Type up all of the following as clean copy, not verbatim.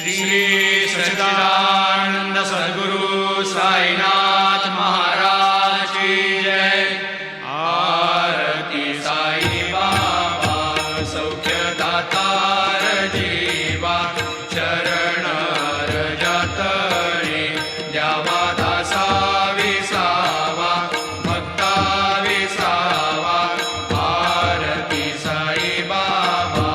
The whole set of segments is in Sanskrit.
श्री सच्चिदानंद सद्गुरु साईनाथ महाराज की जय। आरती साई बाबा सौख्य दातार जीवा, शरण रजतरी द्यावा दासा विसावा, भक्ता विसावा। आरती साई बाबा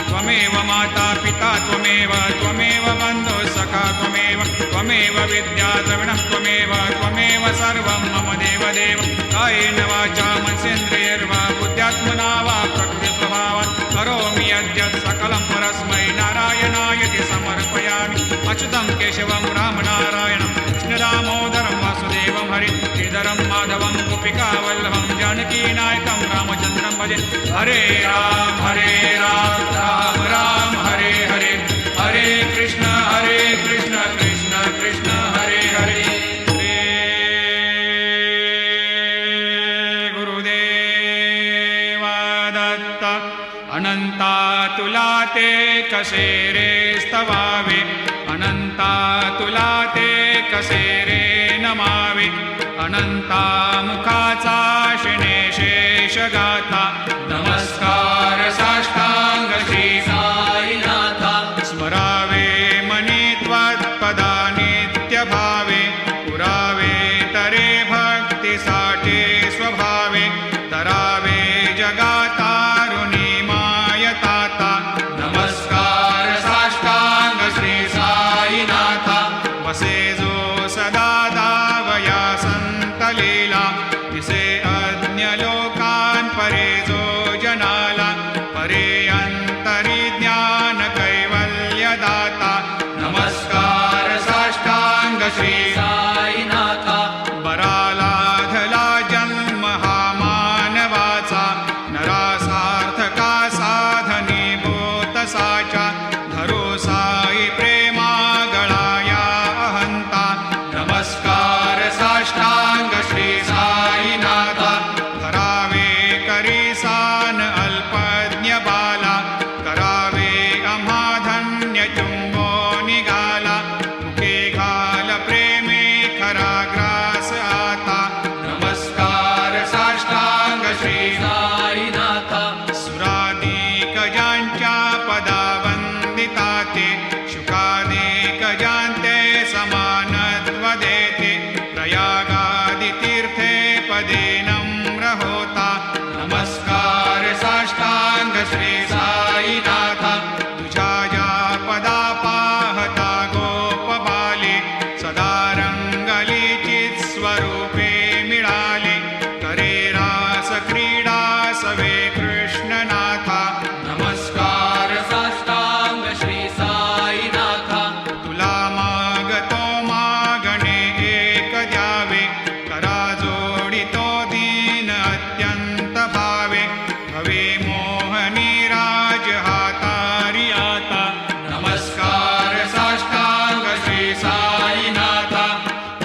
त्वमेव माता पिता त्वमेव बन्धु सखा त्वमेव विद्या द्रविणः त्वमेव सर्वं मम देवदेव। कायेन वाचा मनसेन्द्रियैर्वा बुद्ध्यात्मना वा प्रकृतिस्वभावात् करोमि यद्यत् सकलं परस्मै नारायणायति समर्पयामि। अच्युतं केशवं रामनारायणं कृष्णदामोदरं वासुदेवं हरि श्रीधरं माधवं गोपिकावल्लभं जानकीनायकं रामचन्द्रं भजे। हरे राम राम राम हरे हरे, हरे कृष्ण कृष्ण कृष्ण हरे हरे। गुरुदेवा दत्त अनंता तुला ते कसे रे स्तवावे, अनंता तुला ते कसे रे नमावे। अनंता मुखाचा शिणेशेष गाता, नमस्कार साष्टांग श्री साईनाथा। स्मरावे मनी त्वत्पदा नित्य भावे, पुरावे तरे भक्तीसाठी स्वभावे। तरावे जगातारुणी मा तसे अज्ञलोकान् परे जो जनाला परे अंतरी ज्ञान कैवल्यदाता नमस्कार साष्टांग श्री साईनाथा बरालाधला जन्म हा मानवाचा नरासार्थका साधनीभूत साचा धरो साई प्रेमा गळाया अहंता नमस्कार साष्टांग श्री साईनाथा करावे करीसान अल्पज्ञ बाला करावे आम्हा धन्य चुंबो निघाला मुखे घाल प्रेमे खरा ग्रास आता नमस्कार साष्टांग श्री साईनाथा सुरादिक ज्यांच्या पदा वंदिता ते शुकादिक ज्यांते समानत्व देते प्रयागादि तीर्थे पदे नम्र होता नमस्कार साष्टांग श्री साईनाथा तुझ्या ज्या पदा पाहता गोप बाले सदा रंगलीचित स्वरूपे मिळाले करे रास क्रीडा सवे कृष्णनाथा नमस्कार साष्टांग श्री साईनाथा तुला मागतो मागणे एक द्यावे करा जोडितो दीन अत्यंत भावे भवे मोहनी राज हातारी आता नमस्कार साष्टांग श्री साईनाथा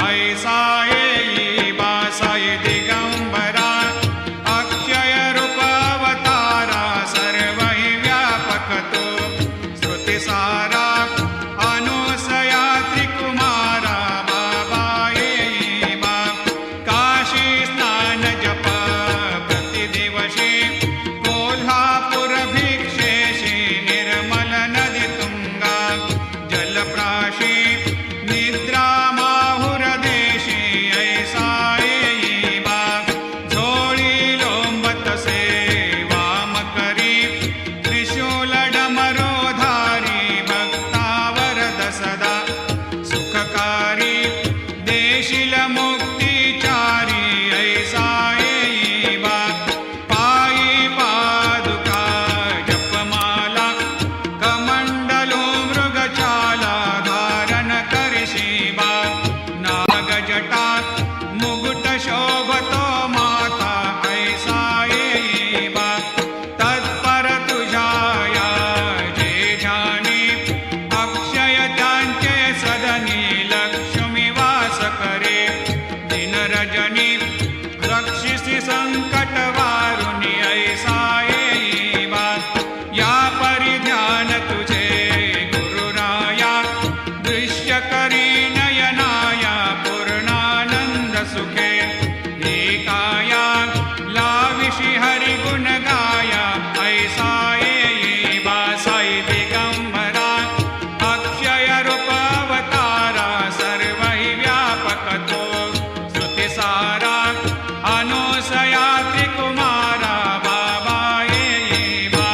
ऐसा येई बासाय दिगंबरा अक्षय रूप अवतारा सर्व हि व्यापक तो श्रुतिसारा अनुसया त्रिकुमारा बाबा येई बा काशी स्नान जप प्रतिदिवशी कोल्हापूर भिक्षेशी निर्मल नदी तुंगा जलप्राशी निद्रा माहुर देशी ऐसा येई बा झोळी लोंबत से वाम करी त्रिशूल डमरोधारी भक्तावरद सदा सुखकारी देशील मुक्तिचारी ऐसा येई बा पायी पादुका जपमाला कमंडलो मृगचाला धारण करशी बा नागजटा मुकुट शोभतो माता ऐसा येई बा तत्पर तुझाया जे ध्यानी अक्षय त्यांचे सदनी लक्ष्मी वास करे दिन रजनी रक्षिसी संकट वारुणी ऐसा येई बा या परिध्यान तुझे गुरुराया दृश्य करी नयनाया पूर्णानंद सुखे एकाया लाविशी हरि गुण गाया ऐसा येई बा साई दिगंबरा अक्षय रूप अवतारा सर्व हि व्यापक तो श्रुतिसारा अनुसया त्रिकुमारा बाबा येई बा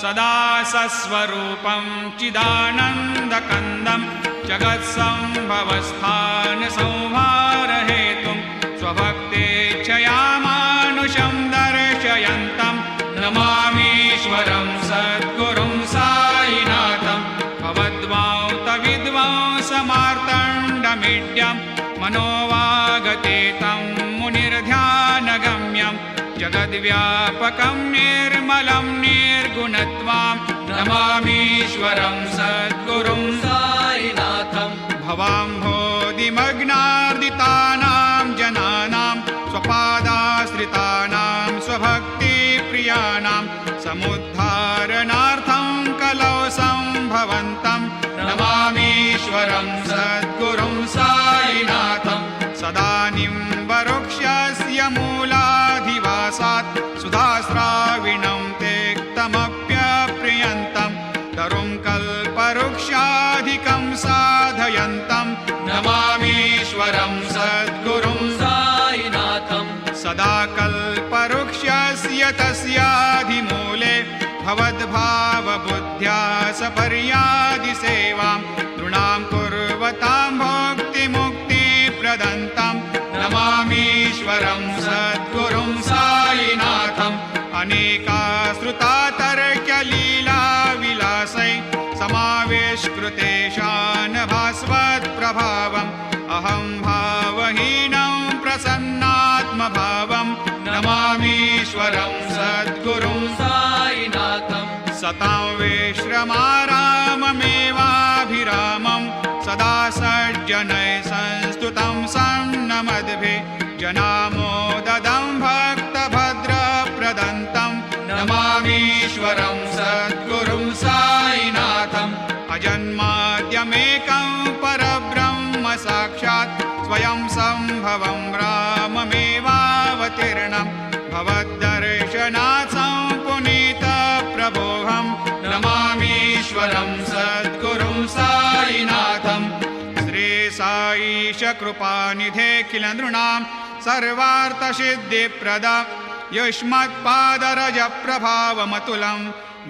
सदा सस्वरूपं चिदानन्दकन्दं जगत्सम्भवस्थान संहारहेतुं स्वभक्तेच्छया मानुषं दर्शयन्तं नमामीश्वरं सद्गुरुं साईनाथं भवद्वांतविद्वांसमार्तण्डमीड्यं मनोवागतेतं मुनिर्ध्यानगम्यं जगद्व्यापकं निर्मलं निर्गुणत्वां नमामीश्वरं सद्गुरुं साईनाथं भवाम्भोधिमग्नार्दितानां जनानां स्वपादाश्रितानां स्वभक्तिप्रियाणां समुद्धारणार्थं कलौ सम्भवन्तं नमामीश्वरं सद्गुरुं साईनाथं सदा निम्बवृक्षस्य मूलाधिवासात् सुधास्राविणं तेक्तमप्यप्रियन्तं तरुं कल्पवृक्षाधिकं साधयन्तं नमामीश्वरं सद्गुरुं साईनाथं सदा कल्पवृक्षस्य तस्याधिमूले भवद्भावबुद्ध्या सपर्यादिसेवां नृणां कुर्वतां भोक्तिमुक्तिप्रदन्तं नमामीश्वरं सद्गुरुं अनेका श्रुता तर्क्यलीला विलासै समावेशकृतेशान भास्वत्प्रभावम् अहं भावहीनं प्रसन्नात्मभावं नमामीश्वरं सद्गुरुं साईनाथं सतां विश्रमाराममेवाभिरामं सदा सज्जनैः संस्तुतं सन्नमद्भिः जनामोददं भक्तभद्रप्रदन्तं नमामीश्वरं सद्गुरुं साईनाथम् अजन्माद्यमेकं परब्रह्म साक्षात् स्वयं सम्भवं राममेवावतीर्णं भवद्दर्शनात् सम्पुनीतप्रभोऽहं नमामीश्वरं सद्गुरुं साईनाथम् श्रीसाईश कृपानिधेऽखिल नृणां सर्वार्थसिद्धिप्रदा युष्मत्पादरजप्रभावमतुलं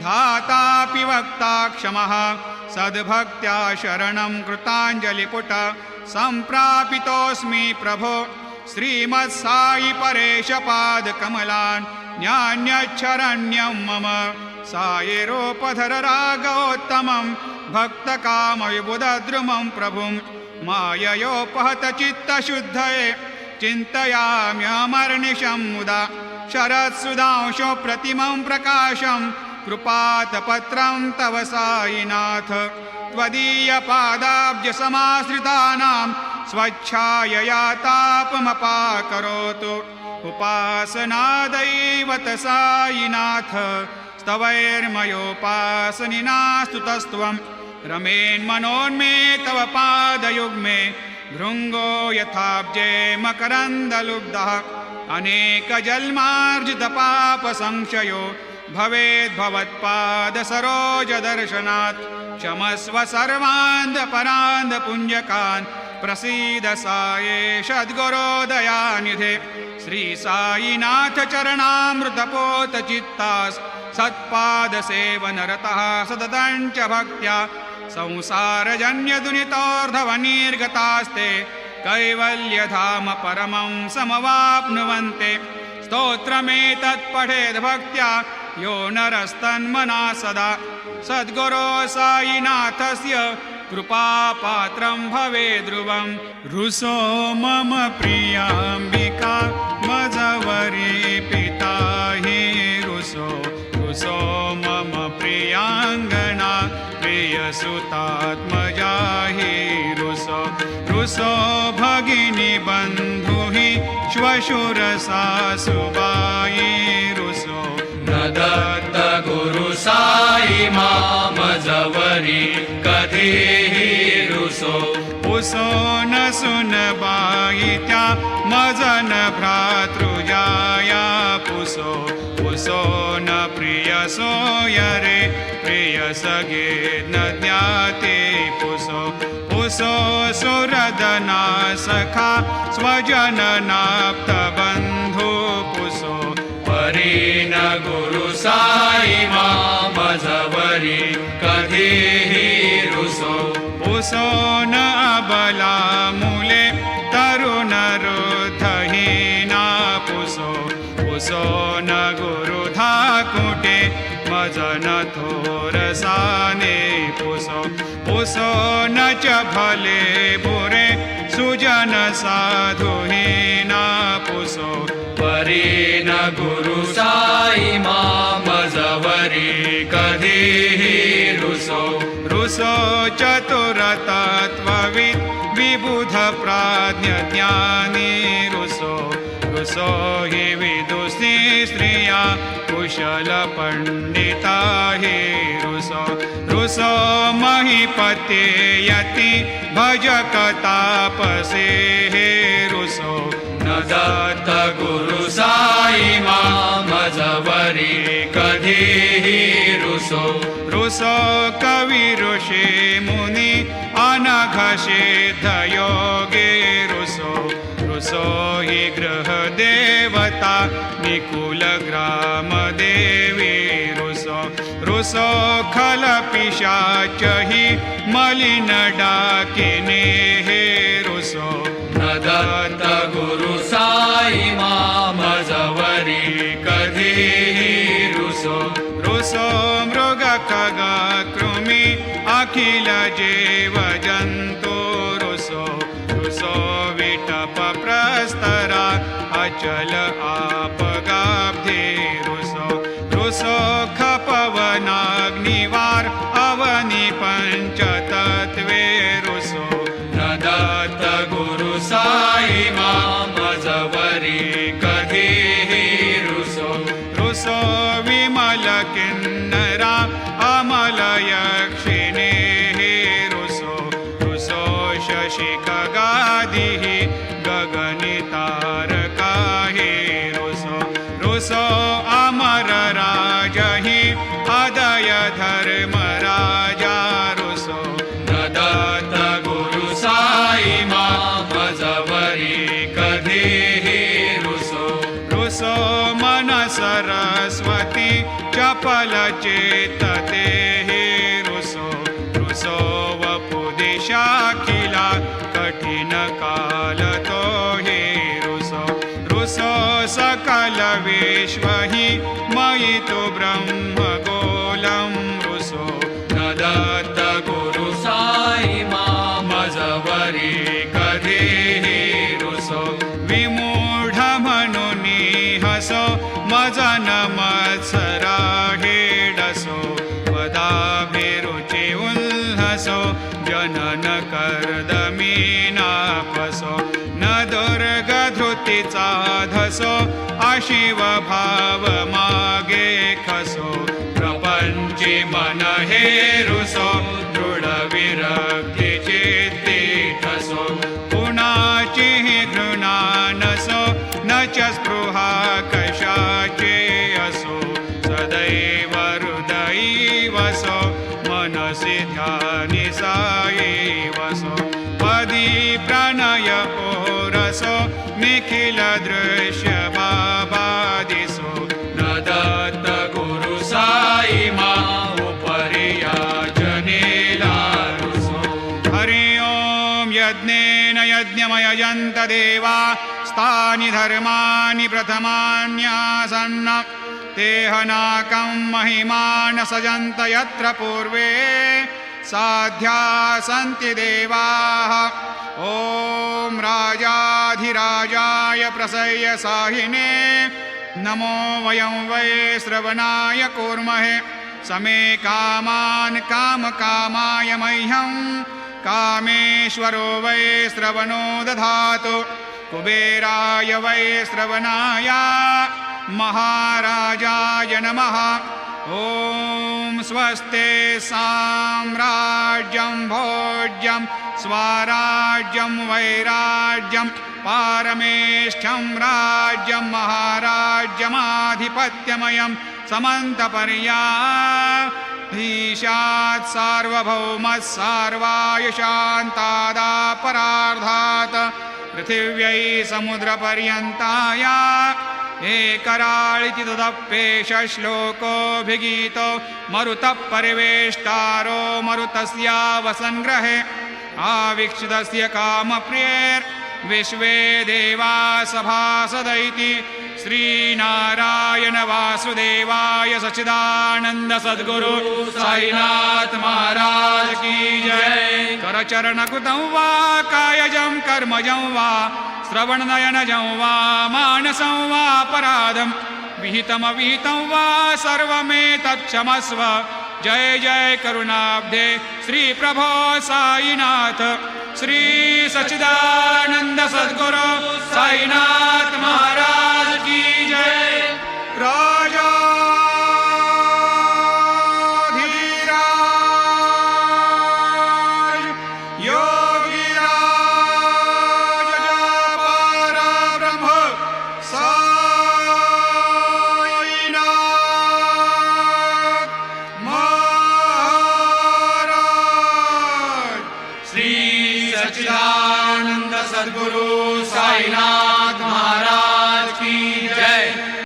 धातापि वक्ता क्षमः सद्भक्त्या शरणं कृताञ्जलिपुट सम्प्रापितोऽस्मि प्रभो श्रीमत्साई परेशपादकमलान् न्यान्यच्छरण्यं मम सायिरोपधर रागोत्तमं भक्तकामविबुधद्रुमं प्रभुं माययोपहतचित्तशुद्धये चिन्तयाम्यमर्निशं मुदा शरत्सुधांशो प्रतिमं प्रकाशं कृपातपत्रं तव साईनाथ त्वदीयपादाब्जसमाश्रितानां स्वच्छायया तापमपाकरोतु उपासनादैवत साईनाथ स्तवैर्मयोपासनिना स्तुतस्त्वं रमेन्मनोन्मे तव पादयुग्मे भृङ्गो यथाब्जे मकरन्दलुब्धः अनेकजन्मार्जितपापसंशयो भवेद्भवत्पादसरोजदर्शनात् क्षमस्व सर्वान्धपरान्धपुञ्जकान् प्रसीद सायेश सद्गुरोदयानिधे श्रीसाईनाथ चरणामृतपोतचित्तास् सत्पादसेवनरतः सततं च भक्त्या संसारजन्यदुनितोर्धवनिर्गतास्ते कैवल्यधाम परमं समवाप्नुवन्ते स्तोत्रमेतत् पठेद् भक्त्या यो नरस्तन्मना सदा सद्गुरो साईनाथस्य कृपापात्रं भवेद्ध्रुवम् रुसो मम प्रियाम्बिका मजवरी पिता हि रुसो रुसो मम प्रियाङ्गना प्रियसुतात्मजा हि रुसो रुसो भगिनी बन्धु हि श्वशुरसासुबाई रुसो न दत्त गुरु साई मामजवरी कधीहि रुसो उसो न सुनबाई त्या मजन भ्रातृजाया पुसो उसो न प्रिय सोयरे प्रिय सगे न ज्ञाते पुसो उसो सुरदना सखा स्वजननाप्त बन्धु पुसो परीन गुरु साई मामजवरी कधीहि रुसो उसो न अबला मूले तरुण रुद्धहीना पुसो उसो न गुरुधा कुटे मजन थोरसाने पुसो उसो न च भले बुरे सुजन साधुहीना पुसो परीन गुरु साई मामजवरी कधीहि रुसो रुसो चतुरतत्त्वविद् विबुध प्राज्ञ ज्ञानी रुसो रुसो हि विदुषी स्त्रिया कुशल पंडिता हि रुसो रुसो महीपते यति भजक तापसे हे रुसो न दत्त गुरु साई मामजवरी कधीहि रुसो रुसो कवि ऋषि मुनि अनघसिद्ध योगे रुसो रुसो हि गृह देवता निकुल ग्राम देवी रुसो रुसो खल पिशाच हि मलिन डाकिने हे रुसो न दत्त गुरु साई मामजवरी कधीहि रुसो मृग खग कृमि अखिल जीव जंतु रुसो रुसो विटप प्रस्तरा अचल आपगाब्धे रुसो रुसो खपवनाग्निवार अवनि पंचतत्वे रुसो न दत्त गुरु साई मजवरी कधीही रुसो रुसो विमल किन्नरा अमल यक्षिणे रुसो रुसो शशि खगादिः गगनितारका हे रुसो रुसो अमर राजहि अदय धर्म राजा रुसो न दत्त गुरु साई मजवरी कधीही रुसो रुसो मन सरस्वती चपल चेतते हे रुसो रुसो वपुदिशाखिला कठिन काल तो हे रुसो रुसो सकल विश्व हि मयि तु ब्रह्म गोलं रुसो न दत्त गुरु साई मजवरी कधीही रुसो विमूढ म्हणुनि हसो मजन मत्सरा हेडसो पदाभिरुचि उल्हसो जनन कर्दमीनापसो न दुर्गधृतीचा धसो अशिव भाव मागे खसो प्रपंची मन हे रुसो दृढ विरक्ती चित्ती ठसो कुणाची घृणा नसो न च स्पृहा कशाचे असो सदैव हृदयी वसो मनसि ध्यानि साई वसो पदी प्रणय ओरसो निखिल दृश्य बाबा दिसो न दत्त गुरु साई उपरिया जनेला रुसो हरि ओम यज्ञेन यज्ञमयजन्त देवा स्थानि धर्माणि प्रथमान्यासन्न तेहनाकं महिमान सजन्त यत्र पूर्वे साध्या सन्ति देवाः ॐ राजाधिराजाय प्रसह्य साहिने नमो वयं वै श्रवणाय कूर्महे समे कामान् कामकामाय मह्यं कामेश्वरो वै श्रवणो दधातु कुबेराय वै श्रवणाय महाराजाय नमः ॐ स्वस्ते साम्राज्यं भोज्यं स्वराज्यं वैराज्यं पारमेष्ठ्यं राज्यं महाराज्यमाधिपत्यमयं समन्तपर्याधीशात् सार्वभौमः सार्वायुषान्तादापरार्धात् पृथिव्यै समुद्रपर्यन्ताय एकराळिति तदप्येष श्लोकोऽभिगीतो मरुतः परिवेष्टारो मरुतस्यावसङ्ग्रहे आवीक्षितस्य कामप्रियैर्विश्वे देवा सभासदैति श्रीनारायण वासुदेवाय सच्चिदानंद सद्गुरु साईनाथ महाराज की जय। करचरणकृतं वा कायजं कर्मजं वा श्रवणनयनजं वा मानसं वा अपराधं विहितमविहितं वा सर्वमेतत्क्षमस्व। जय जय करुणाब्धे श्री प्रभो साईनाथ श्री सच्चिदानंद सद्गुरु साईनाथ महाराज